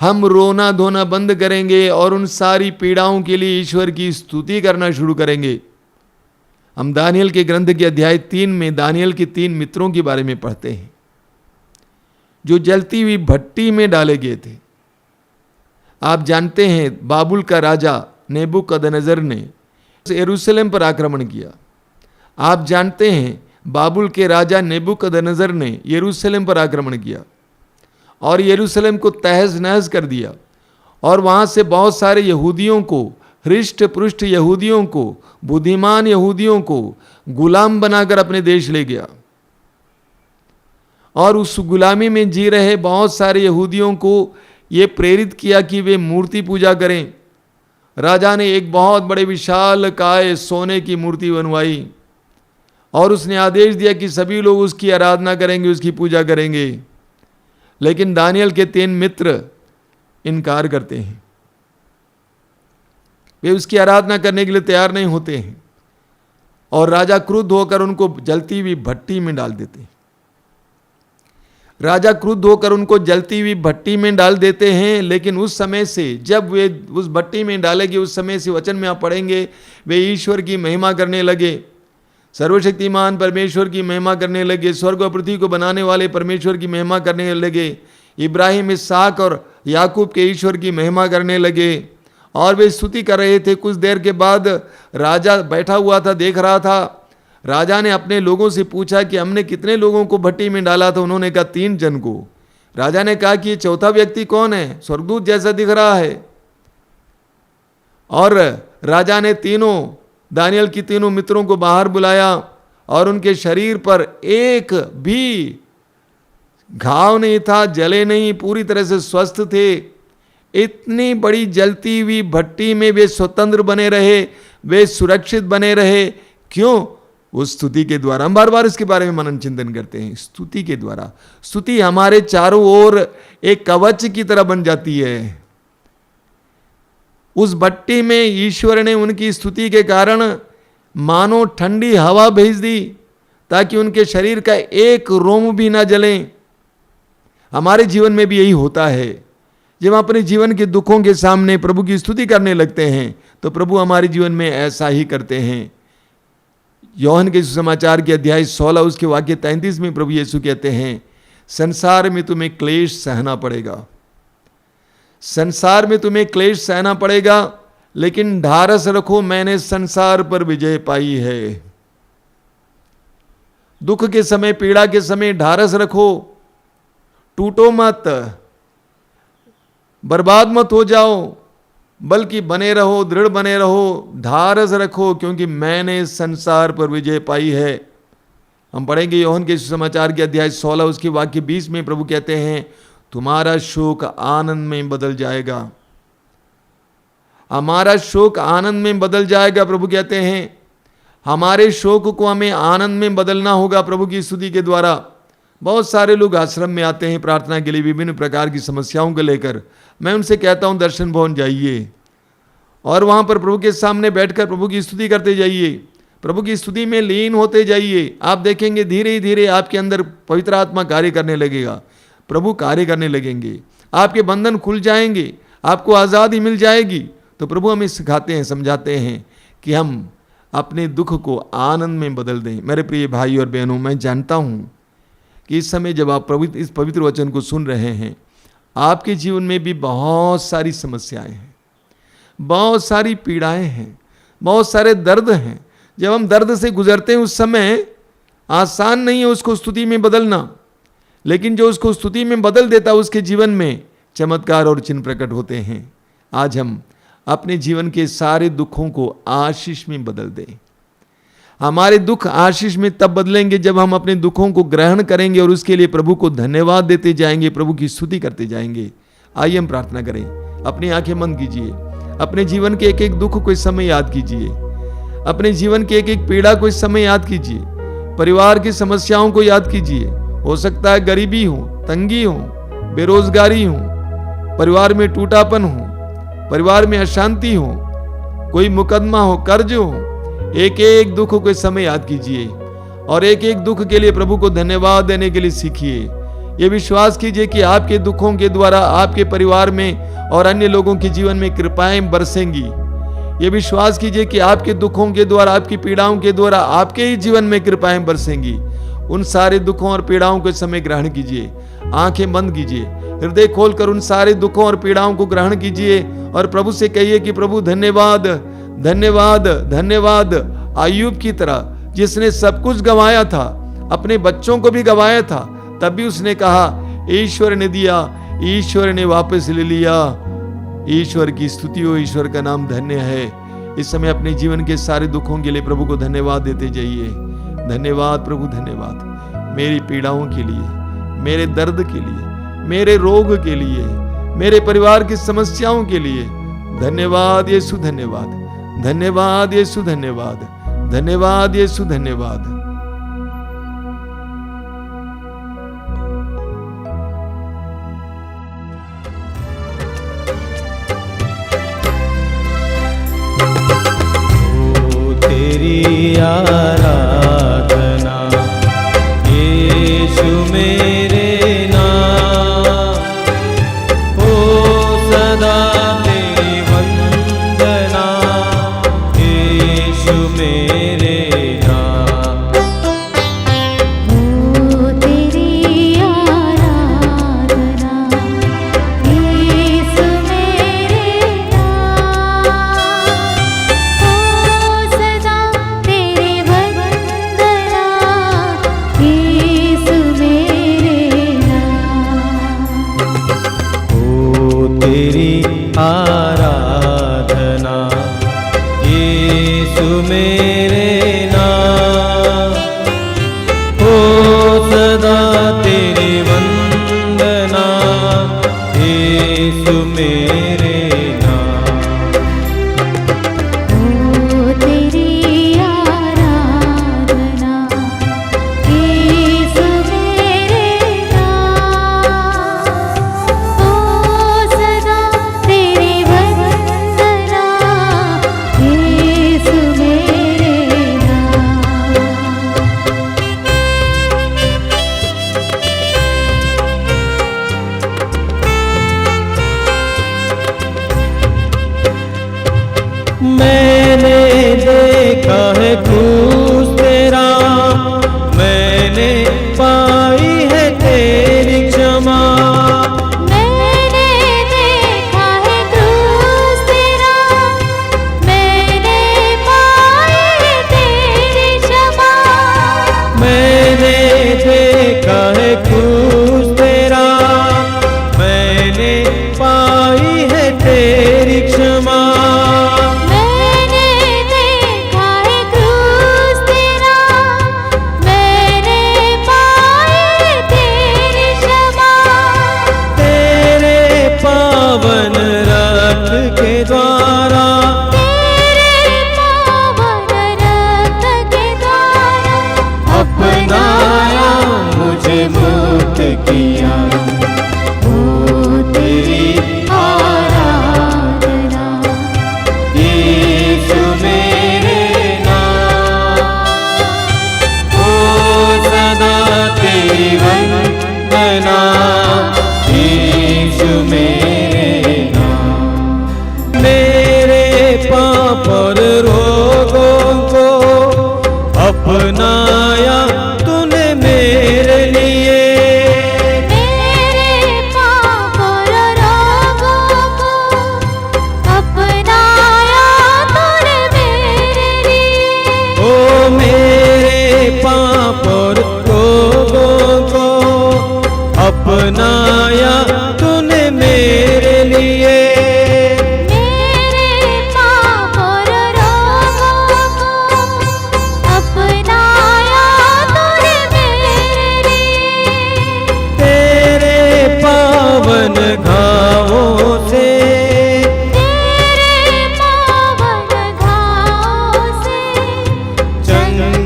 हम रोना धोना बंद करेंगे और उन सारी पीड़ाओं के लिए ईश्वर की स्तुति करना शुरू करेंगे। हम दानियल के ग्रंथ के अध्याय 3 में दानियल के 3 मित्रों के बारे में पढ़ते हैं जो जलती हुई भट्टी में डाले गए थे। आप जानते हैं बाबुल का राजा नेबूकदनेस्सर ने यरूशलेम पर आक्रमण किया। आप जानते हैं बाबुल के राजा नेबूकदनेस्सर ने यरूशलेम पर आक्रमण किया और यरूशलेम को तहस नहस कर दिया और वहाँ से बहुत सारे यहूदियों को, हृष्ट पुष्ट यहूदियों को, बुद्धिमान यहूदियों को गुलाम बनाकर अपने देश ले गया और उस गुलामी में जी रहे बहुत सारे यहूदियों को ये प्रेरित किया कि वे मूर्ति पूजा करें। राजा ने एक बहुत बड़े विशाल काय सोने की मूर्ति बनवाई और उसने आदेश दिया कि सभी लोग उसकी आराधना करेंगे, उसकी पूजा करेंगे। लेकिन दानियल के 3 मित्र इनकार करते हैं, वे उसकी आराधना करने के लिए तैयार नहीं होते हैं और राजा क्रुद्ध होकर उनको जलती हुई भट्टी में डाल देते हैं। राजा क्रुद्ध होकर उनको जलती हुई भट्टी में डाल देते हैं। लेकिन उस समय से जब वे उस भट्टी में डालेंगे उस समय से वचन में आप पढ़ेंगे वे ईश्वर की महिमा करने लगे, सर्वशक्तिमान परमेश्वर की महिमा करने लगे, स्वर्ग और पृथ्वी को बनाने वाले परमेश्वर की महिमा करने लगे, इब्राहिम, इसहाक और याकूब के ईश्वर की महिमा करने लगे और वे स्तुति कर रहे थे। कुछ देर के बाद राजा बैठा हुआ था, देख रहा था। राजा ने अपने लोगों से पूछा कि हमने कितने लोगों को भट्टी में डाला था। उन्होंने कहा 3 जन को। राजा ने कहा कि ये चौथा व्यक्ति कौन है? स्वर्गदूत जैसा दिख रहा है। और राजा ने दानियल की 3 मित्रों को बाहर बुलाया और उनके शरीर पर एक भी घाव नहीं था, जले नहीं, पूरी तरह से स्वस्थ थे। इतनी बड़ी जलती हुई भट्टी में वे स्वतंत्र बने रहे, वे सुरक्षित बने रहे। क्यों? उस स्तुति के द्वारा। हम बार बार इसके बारे में मनन चिंतन करते हैं। स्तुति के द्वारा, स्तुति हमारे चारों ओर एक कवच की तरह बन जाती है। उस भट्टी में ईश्वर ने उनकी स्तुति के कारण मानो ठंडी हवा भेज दी ताकि उनके शरीर का एक रोम भी ना जले। हमारे जीवन में भी यही होता है। जब हम अपने जीवन के दुखों के सामने प्रभु की स्तुति करने लगते हैं तो प्रभु हमारे जीवन में ऐसा ही करते हैं। योहन के सुसमाचार के अध्याय 16 उसके वाक्य 33 में प्रभु यीशु कहते हैं, संसार में तुम्हें क्लेश सहना पड़ेगा, संसार में तुम्हें क्लेश सहना पड़ेगा, लेकिन ढारस रखो, मैंने संसार पर विजय पाई है। दुख के समय, पीड़ा के समय ढारस रखो, टूटो मत, बर्बाद मत हो जाओ, बल्कि बने रहो, दृढ़ बने रहो, ढारस रखो, क्योंकि मैंने संसार पर विजय पाई है। हम पढ़ेंगे योहन के सुसमाचार के अध्याय 16 उसके वाक्य 20 में प्रभु कहते हैं, तुम्हारा शोक आनंद में बदल जाएगा। हमारा शोक आनंद में बदल जाएगा। प्रभु कहते हैं हमारे शोक को हमें आनंद में बदलना होगा प्रभु की स्तुति के द्वारा। बहुत सारे लोग आश्रम में आते हैं प्रार्थना के लिए विभिन्न प्रकार की समस्याओं को लेकर। मैं उनसे कहता हूं दर्शन भवन जाइए और वहां पर प्रभु के सामने बैठकर प्रभु की स्तुति करते जाइए, प्रभु की स्तुति में लीन होते जाइए। आप देखेंगे धीरे धीरे आपके अंदर पवित्र आत्मा कार्य करने लगेगा, प्रभु कार्य करने लगेंगे, आपके बंधन खुल जाएंगे, आपको आज़ादी मिल जाएगी। तो प्रभु हमें सिखाते हैं, समझाते हैं कि हम अपने दुख को आनंद में बदल दें। मेरे प्रिय भाई और बहनों, मैं जानता हूँ कि इस समय जब आप इस पवित्र वचन को सुन रहे हैं, आपके जीवन में भी बहुत सारी समस्याएं हैं, बहुत सारी पीड़ाएं हैं, बहुत सारे दर्द हैं। जब हम दर्द से गुजरते हैं उस समय आसान नहीं है उसको स्तुति में बदलना, लेकिन जो उसको स्तुति में बदल देता है उसके जीवन में चमत्कार और चिन्ह प्रकट होते हैं। आज हम अपने जीवन के सारे दुखों को आशीष में बदल दें। हमारे दुख आशीष में तब बदलेंगे जब हम अपने दुखों को ग्रहण करेंगे और उसके लिए प्रभु को धन्यवाद देते जाएंगे, प्रभु की स्तुति करते जाएंगे। आइए हम प्रार्थना करें। अपनी आंखें बंद कीजिए, अपने जीवन के एक एक दुख को इस समय याद कीजिए, अपने जीवन के एक एक पीड़ा को इस समय याद कीजिए, परिवार की समस्याओं को याद कीजिए। हो सकता है गरीबी हो, तंगी हो, बेरोजगारी हो, परिवार में टूटापन हो, परिवार में अशांति हो, कोई मुकदमा हो, कर्ज हो। एक एक दुख को इस समय याद कीजिए और एक एक दुख के लिए प्रभु को धन्यवाद देने के लिए सीखिए। ये विश्वास कीजिए कि आपके दुखों के द्वारा आपके परिवार में और अन्य लोगों के जीवन में कृपाएं बरसेंगी। ये विश्वास कीजिए कि आपके दुखों के द्वारा, आपकी पीड़ाओं के द्वारा आपके ही जीवन में कृपाएं बरसेंगी। उन सारे दुखों और पीड़ाओं को इस समय ग्रहण कीजिए। आंखें बंद कीजिए, हृदय खोलकर उन सारे दुखों और पीड़ाओं को ग्रहण कीजिए और प्रभु से कहिए कि प्रभु धन्यवाद, धन्यवाद, धन्यवाद। अय्यूब की तरह जिसने सब कुछ गंवाया था, अपने बच्चों को भी गंवाया था, तब भी उसने कहा ईश्वर ने दिया, ईश्वर ने वापस ले लिया। ईश्वर की स्तुति हो, ईश्वर का नाम धन्य है। इस समय अपने जीवन के सारे दुखों के लिए प्रभु को धन्यवाद देते जाइए। धन्यवाद प्रभु, धन्यवाद मेरी पीड़ाओं के लिए, मेरे दर्द के लिए, मेरे रोग के लिए, मेरे परिवार की समस्याओं के लिए। धन्यवाद यीशु, धन्यवाद, धन्यवाद यीशु, धन्यवाद, धन्यवाद यीशु, धन्यवाद। तेरी आराधना यीशु मेरे नाम, ओ सदा तेरी वंदना यीशु मेरे नाम। ओ तेरी आराधना यीशु मेरे नाम, ओ सदा तेरी वंदना यीशु मेरे नाम। ओ तेरी आराधना यीशु मेरे नाम, ओ सदा तेरी वंदना यीशु मेरे नाम। ओ तेरी आराधना यीशु मेरे नाम, ओ सदा तेरी वंदना यीशु मेरे नाम।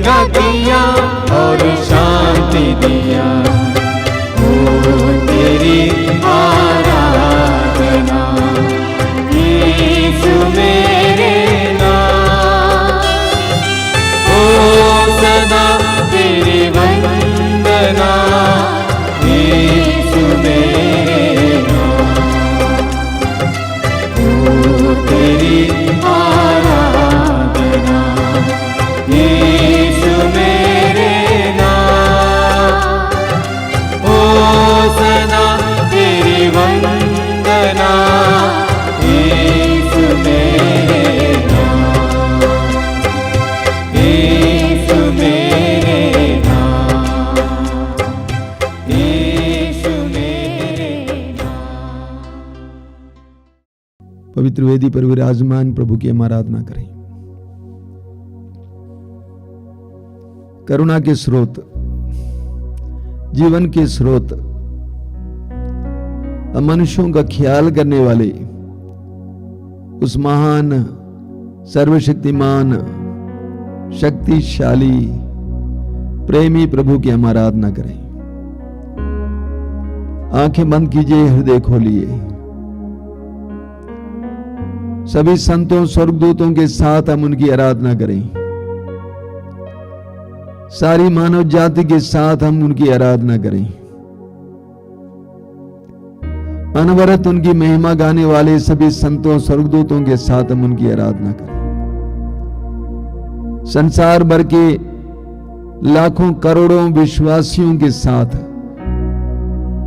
गंगा किया और शांति दिया। हो तेरी आराधना यीशु मेरे नाम। ओ सदा तेरी वंदना यीशु मेरे नाम। ओ तेरी आराधना यीशु मेरे नाम। ओ सदा तेरी वंदना यीशु मेरे नाम। यीशु मेरे नाम। यीशु मेरे नाम। पवित्र वेदी पर विराजमान प्रभु की हम आराधना करें। करुणा के स्रोत, जीवन के स्रोत, मनुष्यों का ख्याल करने वाले उस महान, सर्वशक्तिमान, शक्तिशाली, प्रेमी प्रभु की हम आराधना करें। आंखें बंद कीजिए, हृदय खोलिए। सभी संतों, स्वर्गदूतों के साथ हम उनकी आराधना करें। सारी मानव जाति के साथ हम उनकी आराधना करें। अनवरत उनकी महिमा गाने वाले सभी संतों, स्वर्गदूतों के साथ हम उनकी आराधना करें। संसार भर के लाखों करोड़ों विश्वासियों के साथ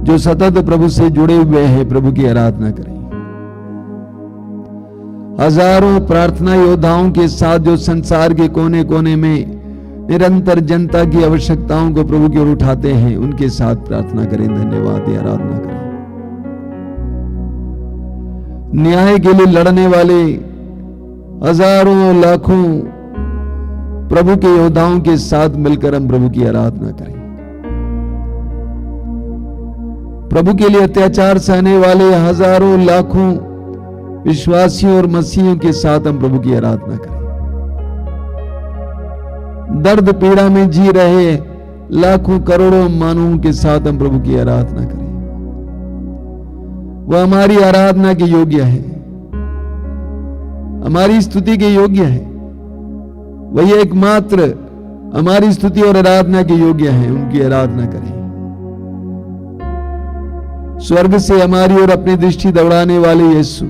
जो सतत प्रभु से जुड़े हुए हैं, प्रभु की आराधना करें। हजारों प्रार्थना योद्धाओं के साथ जो संसार के कोने कोने में निरंतर जनता की आवश्यकताओं को प्रभु की ओर उठाते हैं, उनके साथ प्रार्थना करें, धन्यवाद या आराधना करें। न्याय के लिए लड़ने वाले हजारों लाखों प्रभु के योद्धाओं के साथ मिलकर हम प्रभु की आराधना करें। प्रभु के लिए अत्याचार सहने वाले हजारों लाखों विश्वासियों और मसीहियों के साथ हम प्रभु की आराधना करें। दर्द पीड़ा में जी रहे लाखों करोड़ों मानवों के साथ हम प्रभु की आराधना करें। वह हमारी आराधना के योग्य है, हमारी स्तुति के योग्य है। वही एकमात्र हमारी स्तुति और आराधना के योग्य है। उनकी आराधना करें। स्वर्ग से हमारी ओर अपनी दृष्टि दौड़ाने वाले यीशु,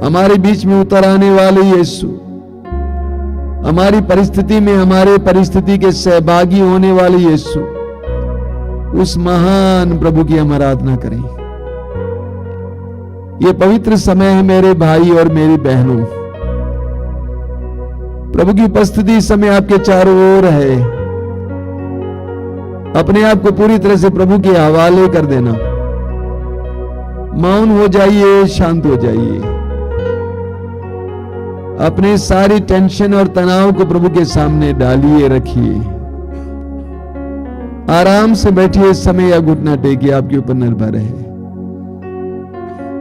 हमारे बीच में उतर आने वाले यीशु, हमारी परिस्थिति में हमारे परिस्थिति के सहभागी होने वाले यीशु, उस महान प्रभु की हम आराधना करें। ये पवित्र समय है मेरे भाई और मेरी बहनों। प्रभु की उपस्थिति इस समय आपके चारों ओर है। अपने आप को पूरी तरह से प्रभु के हवाले कर देना। मौन हो जाइए, शांत हो जाइए। अपने सारी टेंशन और तनाव को प्रभु के सामने डालिए, रखिए। आराम से बैठिए, समय या घुटना टेकिए, आपके ऊपर निर्भर है।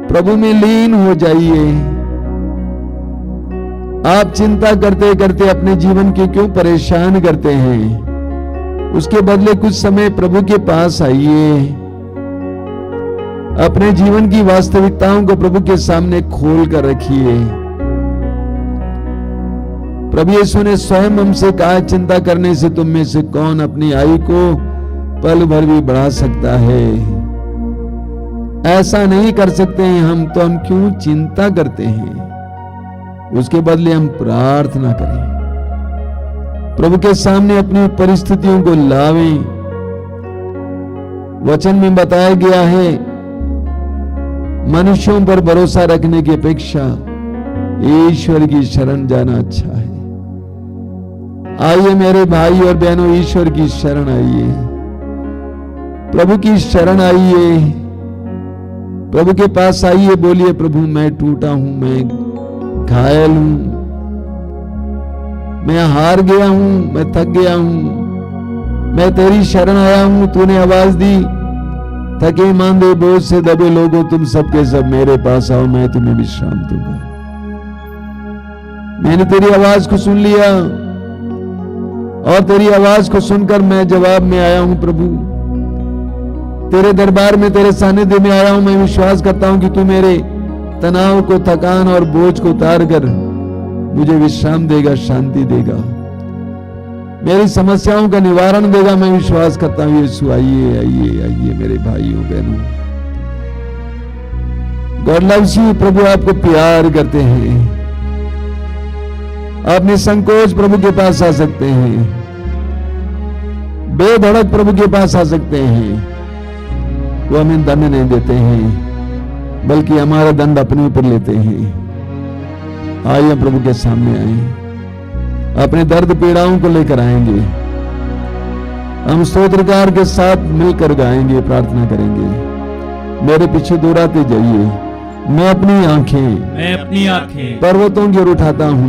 प्रभु में लीन हो जाइए। आप चिंता करते करते अपने जीवन के क्यों परेशान करते हैं? उसके बदले कुछ समय प्रभु के पास आइए। अपने जीवन की वास्तविकताओं को प्रभु के सामने खोल कर रखिए। प्रभु यीशु ने स्वयं हमसे कहा, चिंता करने से तुम में से कौन अपनी आयु को पल भर भी बढ़ा सकता है? ऐसा नहीं कर सकते हैं हम, तो हम क्यों चिंता करते हैं? उसके बदले हम प्रार्थना करें, प्रभु के सामने अपनी परिस्थितियों को लावें। वचन में बताया गया है, मनुष्यों पर भरोसा रखने की अपेक्षा ईश्वर की शरण जाना अच्छा है। आइए मेरे भाई और बहनों, ईश्वर की शरण आइए, प्रभु की शरण आइए, प्रभु के पास आइए। बोलिए, प्रभु मैं टूटा हूं, मैं घायल हूं, मैं हार गया हूं, मैं थक गया हूं, मैं तेरी शरण आया हूं। तूने आवाज दी, थके मांदे बोझ से दबे लोगों, तुम सबके सब मेरे पास आओ, मैं तुम्हें विश्राम दूंगा। मैंने तेरी आवाज को सुन लिया, और तेरी आवाज को सुनकर मैं जवाब में आया हूं प्रभु। तेरे दरबार में, तेरे सानिध्य में आया हूं। मैं विश्वास करता हूं कि तू मेरे तनाव को, थकान और बोझ को उतार कर मुझे विश्राम देगा, शांति देगा, मेरी समस्याओं का निवारण देगा। मैं विश्वास करता हूं यीशु। आइए आइए आइए मेरे भाइयों बहनों, गॉड लव्स यू। प्रभु आपको प्यार करते हैं। आप निसंकोच प्रभु के पास आ सकते हैं, बेधड़क प्रभु के पास आ सकते हैं। वो हमें दंड नहीं देते हैं, बल्कि हमारा दंड अपने ऊपर लेते हैं। आइए प्रभु के सामने आए, अपने दर्द पीड़ाओं को लेकर आएंगे। हम स्तोत्रकार के साथ मिलकर गाएंगे, प्रार्थना करेंगे। मेरे पीछे दोहराते जाइए। मैं अपनी आंखें पर्वतों की ओर उठाता हूँ।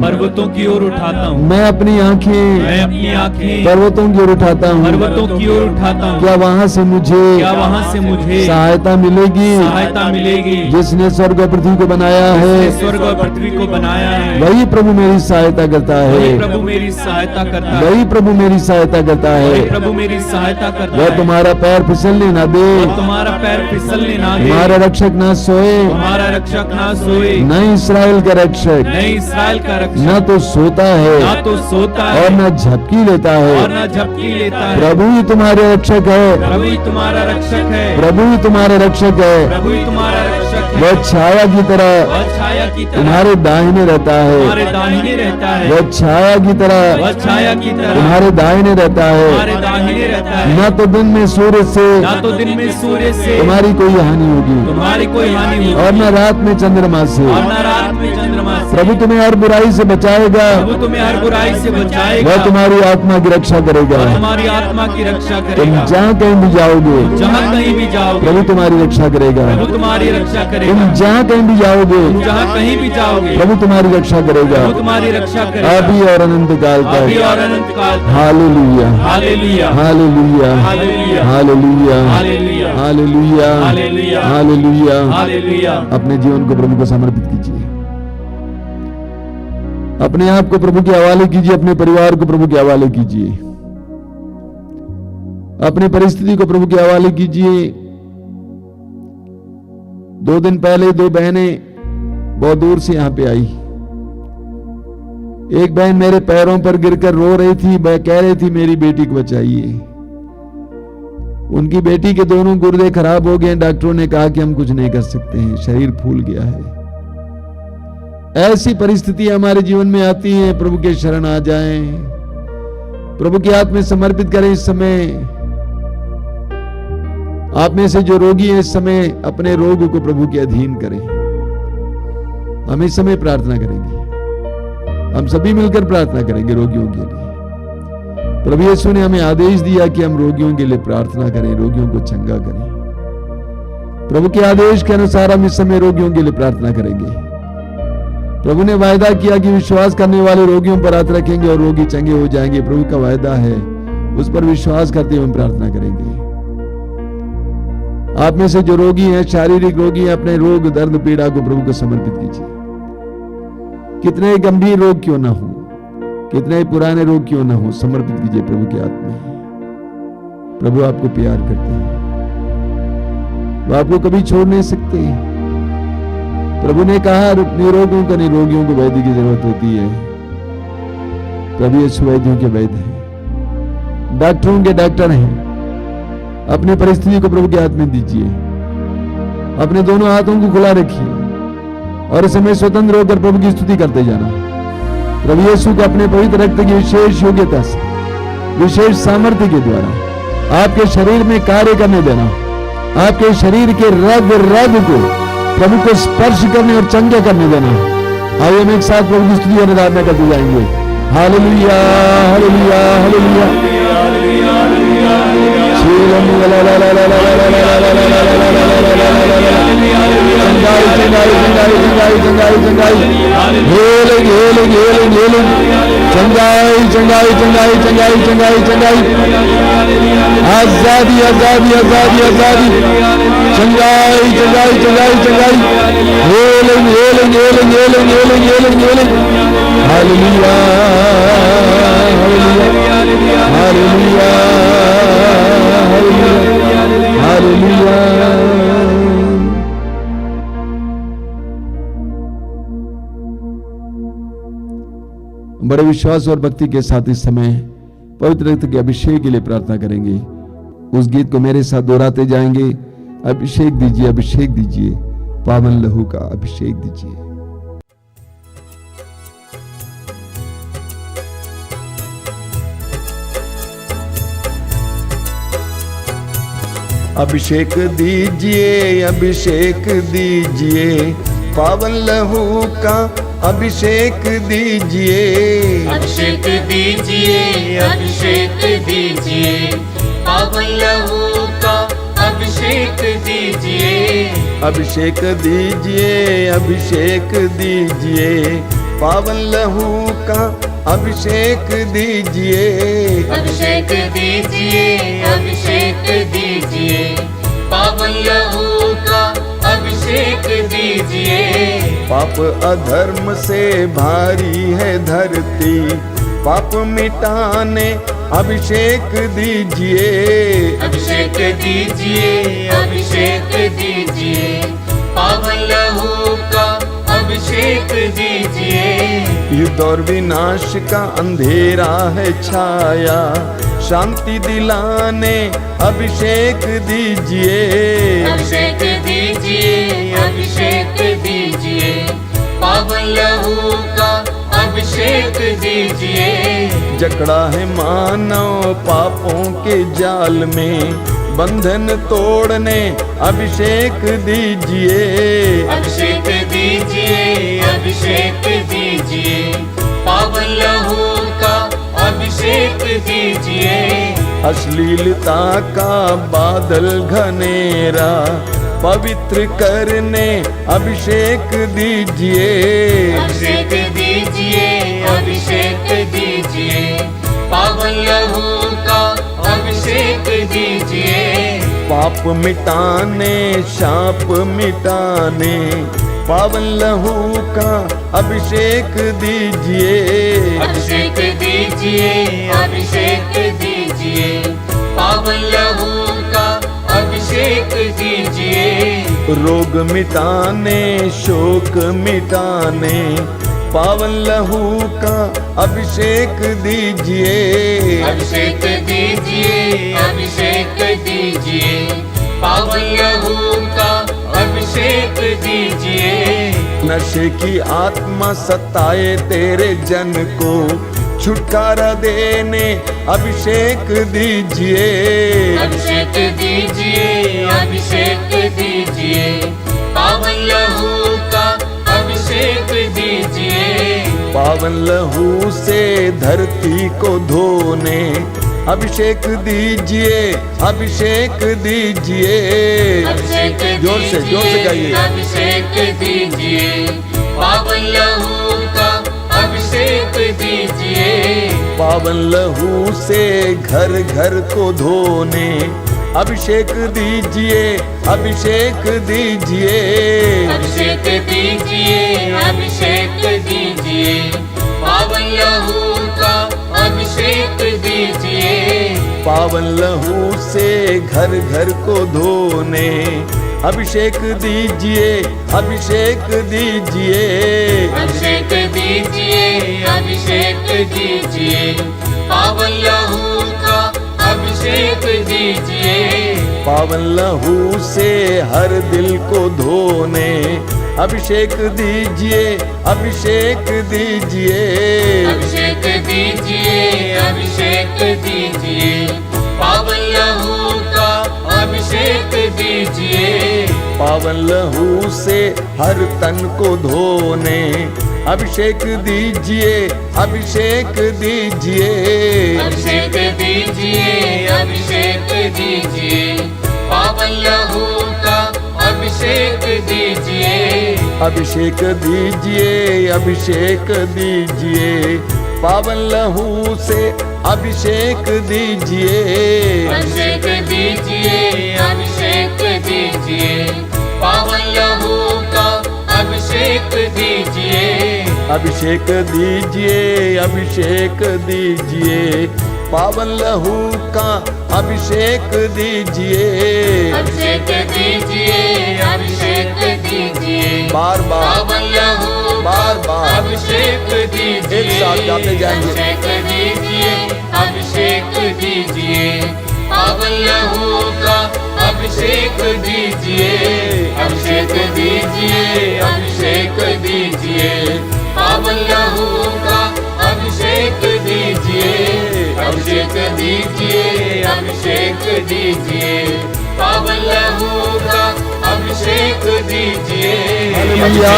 मैं अपनी आंखें पर्वतों की ओर उठाता हूँ। क्या वहां से मुझे सहायता मिलेगी? जिसने स्वर्ग और पृथ्वी को बनाया है, वही प्रभु मेरी सहायता करता है। वही प्रभु मेरी सहायता करता है। वह तुम्हारा पैर फिसलने ना दे, तुम्हारा रक्षक ना सोए, न इस्राएल का रक्षक न तो सोता है और न झपकी लेता है। प्रभु ही तुम्हारे रक्षक है। प्रभु ही तुम्हारे रक्षक है। वह छाया की तरह तुम्हारे दाहिने रहता है। वह छाया की तरह तुम्हारे दाहिने रहता है। न तो दिन में सूर्य से तुम्हारी कोई हानि होगी और न रात में चंद्रमा से। प्रभु तुम्हें हर बुराई से बचाएगा। वह तुम्हारी आत्मा की रक्षा करेगा। तुम जहाँ कहीं भी जाओगे, प्रभु तुम्हारी रक्षा करेगा। तुम जहाँ कहीं भी जाओगे, प्रभु तुम्हारी रक्षा करेगा, अभी और अनंत काल तक। Hallelujah, hallelujah, hallelujah, hallelujah, hallelujah. अपने जीवन को प्रभु को समर्पित कीजिए। अपने आप को प्रभु के हवाले कीजिए। अपने परिवार को प्रभु के हवाले कीजिए। अपनी परिस्थिति को प्रभु के हवाले कीजिए। 2 दिन पहले 2 बहनें बहुत दूर से यहां पे आई। एक बहन मेरे पैरों पर गिरकर रो रही थी। वह कह रही थी मेरी बेटी को बचाइए। उनकी बेटी के दोनों गुर्दे खराब हो गए। डॉक्टरों ने कहा कि हम कुछ नहीं कर सकते हैं, शरीर फूल गया है। ऐसी परिस्थिति हमारे जीवन में आती है। प्रभु के शरण आ जाएं, प्रभु के हाथ में समर्पित करें। इस समय आप में से जो रोगी हैं, इस समय अपने रोग को प्रभु के अधीन करें। हम इस समय प्रार्थना करेंगे। हम सभी मिलकर प्रार्थना करेंगे रोगियों के लिए। प्रभु यीशु ने हमें आदेश दिया कि हम रोगियों के लिए प्रार्थना करें, रोगियों को चंगा करें। प्रभु के आदेश के अनुसार हम इस समय रोगियों के लिए प्रार्थना करेंगे। प्रभु ने वायदा किया कि विश्वास करने वाले रोगियों पर हाथ रखेंगे और रोगी चंगे हो जाएंगे। प्रभु का वायदा है, उस पर विश्वास करते हुए हम प्रार्थना करेंगे। आप में से जो रोगी हैं, शारीरिक रोगी हैं, अपने रोग, दर्द, पीड़ा को प्रभु को समर्पित कीजिए। कितने गंभीर रोग क्यों ना हो, कितने पुराने रोग क्यों ना हो, समर्पित कीजिए प्रभु के हाथ में। प्रभु आपको प्यार करते हैं, वो आपको कभी छोड़ नहीं सकते। प्रभु ने कहा निरोगों को निरोगियों को वैद्य की जरूरत होती है। प्रभु यीशु वैद्यों के वैद्य हैं, डॉक्टरों के डॉक्टर हैं। अपनी परिस्थिति को प्रभु के हाथ में दीजिए। अपने दोनों हाथों को खुला रखिए और इस समय स्वतंत्र होकर प्रभु की स्तुति करते जाना। प्रभु यीशु को अपने पवित्र रक्त की विशेष योग्यता से, विशेष सामर्थ्य के द्वारा आपके शरीर में कार्य करने देना। आपके शरीर के रग रग को प्रभु को स्पर्श करने और चंगे करने देना। आइए हम एक साथ प्रभु की स्तुति और आराधना करते जाएंगे। Hallelujah, hallelujah, hallelujah. आजादी, आजादी, आजादी, आजादी, चंगाई, चंगाई, चंगाई, चंगाई, hailing, hailing, hailing, hailing, hailing, hailing, hailing. Hallelujah, hallelujah, बड़े विश्वास और भक्ति के साथ इस समय पवित्र रक्त के अभिषेक के लिए प्रार्थना करेंगे। उस गीत को मेरे साथ दोहराते जाएंगे। अभिषेक दीजिए, अभिषेक दीजिए, पावन लहू का अभिषेक दीजिए। अभिषेक दीजिए, अभिषेक दीजिए, पावन लहू का अभिषेक दीजिए। अभिषेक दीजिए, अभिषेक दीजिए, पावन लहू का अभिषेक दीजिए। अभिषेक दीजिए, अभिषेक दीजिए, पावन लहू का अभिषेक दीजिए। अभिषेक दीजिए, अभिषेक दीजिए, पावन लहू का अभिषेक दीजिए। पाप अधर्म से भारी है धरती, पाप मिटाने अभिषेक दीजिए। अभिषेक दीजिए, अभिषेक दीजिए, पावन लहू का अभिषेक दीजिए। युद्ध और विनाश का अंधेरा है छाया, शांति दिलाने अभिषेक दीजिए। अभिषेक दीजिए, अभिषेक दीजिए, पावन लहू का अभिषेक दीजिए। जकड़ा है मानव पापों के जाल में, बंधन तोड़ने अभिषेक दीजिए। अभिषेक दीजिए, अभिषेक दीजिए, पावन लहू का अभिषेक दीजिए। अश्लीलता का बादल घनेरा पवित्र करने अभिषेक दीजिए। अभिषेक दीजिए, अभिषेक दीजिए, पावन लहू का अभिषेक दीजिए। पाप मिटाने शाप मिटाने पावन लहू का अभिषेक दीजिए। अभिषेक दीजिए, अभिषेक दीजिए, पावन लहू का अभिषेक दीजिए। रोग मिटाने शोक मिटाने पावन लहू का अभिषेक दीजिए। अभिषेक दीजिए, अभिषेक दीजिए, पावन लहू का अभिषेक दीजिए। नशे की आत्मा सताए तेरे जन को छुटकारा देने अभिषेक दीजिए। अभिषेक दीजिए, अभिषेक दीजिए, पावन लहू का अभिषेक दीजिए। पावन लहू से धरती को धोने अभिषेक दीजिए, अभिषेक दीजिए। अभिषेक जोर से गाइए। अभिषेक दीजिए, पावन लहू का अभिषेक दीजिए। पावन लहू से घर घर को धोने अभिषेक दीजिए, अभिषेक दीजिए। अभिषेक दीजिए, अभिषेक दीजिए, पावन लहू का अभिषेक दीजिए। पावन लहू से घर घर को धोने अभिषेक दीजिए, अभिषेक दीजिए। अभिषेक दीजिए, अभिषेक दीजिए, पावन लहू का अभिषेक दीजिए। पावन लहू से हर दिल को धोने अभिषेक दीजिए, अभिषेक दीजिए। अभिषेक दीजिए, अभिषेक दीजिए, पावन लहू का अभिषेक दीजिए। पावन लहू से हर तन को धोने अभिषेक दीजिए, अभिषेक दीजिए। अभिषेक दीजिए, अभिषेक दीजिए, पावन लहू का अभिषेक दीजिए। अभिषेक दीजिए, अभिषेक दीजिए, पावन लहू से अभिषेक दीजिए। अभिषेक दीजिए, अभिषेक दीजिए, पावन लहू का अभिषेक दीजिए। अभिषेक दीजिए, अभिषेक दीजिए, पावन लहू का अभिषेक दीजिए, अभिषेक दीजिए, अभिषेक दीजिए, बार बार पावन लहू बार बार अभिषेक दीजिए, एक साथ गाते जाएंगे। अभिषेक दीजिए, अभिषेक दीजिए, पावन लहू का अभिषेक दीजिए, अभिषेक दीजिए, अभिषेक दीजिए, पावन लहू का अभिषेक दीजिए, अभिषेक दीजिए, अभिषेक दीजिए, पावन लहू का अभिषेक दीजिए। Hallelujah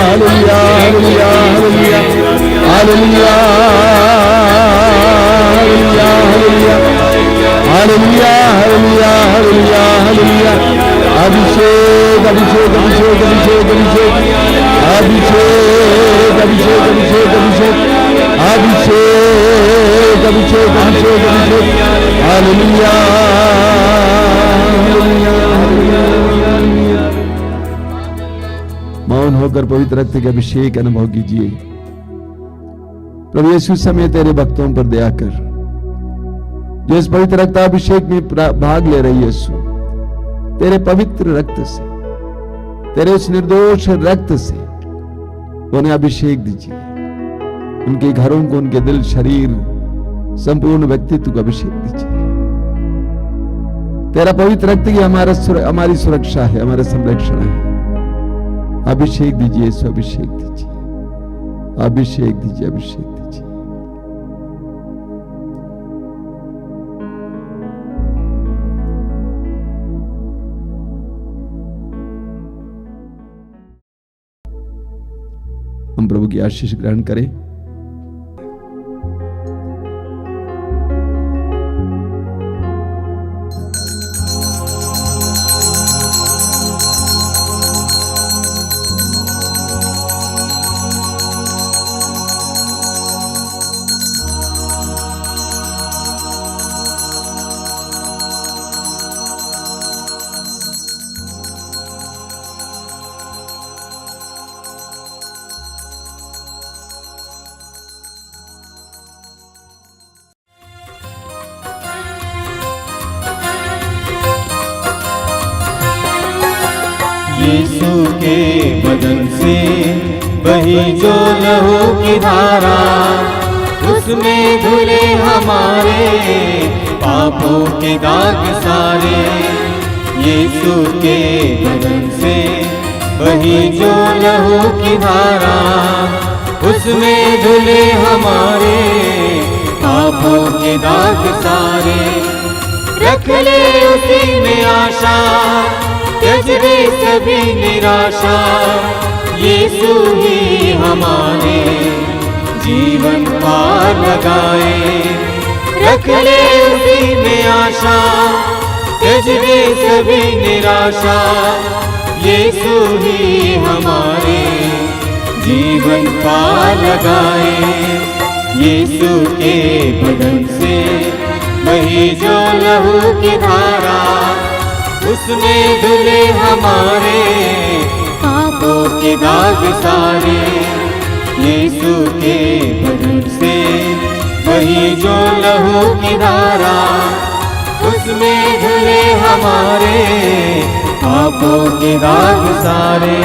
hallelujah hallelujah hallelujah hallelujah hallelujah hallelujah hallelujah hallelujah. अभिषेक अभिषेक अभिषेक अभिषेक अभिषेक अभिषेक अभिषेक अभिषेक अभिषेक अभिषेक अभिषेक अभिषेक अभिषेक हालेलुया हालेलुया। मौन होकर पवित्र रक्त के अभिषेक अनुभव कीजिए। प्रभु यीशु समय तेरे भक्तों पर दया कर, जो इस पवित्र रक्ताभिषेक में भाग ले रही है। यीशु तेरे पवित्र रक्त से, तेरे उस निर्दोष रक्त से उन्हें अभिषेक दीजिए। उनके घरों को, उनके दिल, शरीर, संपूर्ण व्यक्तित्व को अभिषेक दीजिए। तेरा पवित्र रक्त ही हमारी सुरक्षा है, हमारा संरक्षण है। अभिषेक दीजिए यीशु, अभिषेक दीजिए, अभिषेक दीजिए, अभिषेक दीजिए। हम प्रभु की आशीष ग्रहण करें। यीशु के बदन से बही जो लहू की धारा, उसमें धुले हमारे पापों के दाग सारे। यीशु के बदन से बही जो लहू की धारा, उसमें धुले हमारे पापों के दाग सारे। रख ले उसी में आशा, त्यज दे सभी निराशा। यीशु ही हमारे जीवन पार लगाए। रख ले उसी में आशा, त्यज दे सभी निराशा। यीशु ही हमारे जीवन पार लगाए। यीशु के बदन से बही जो लहू की धारा, उसमें धुले हमारे पापों के दाग सारे। यीशु के बदन से बही जो लहू की धारा, उसमें धुले हमारे पापों के दाग सारे।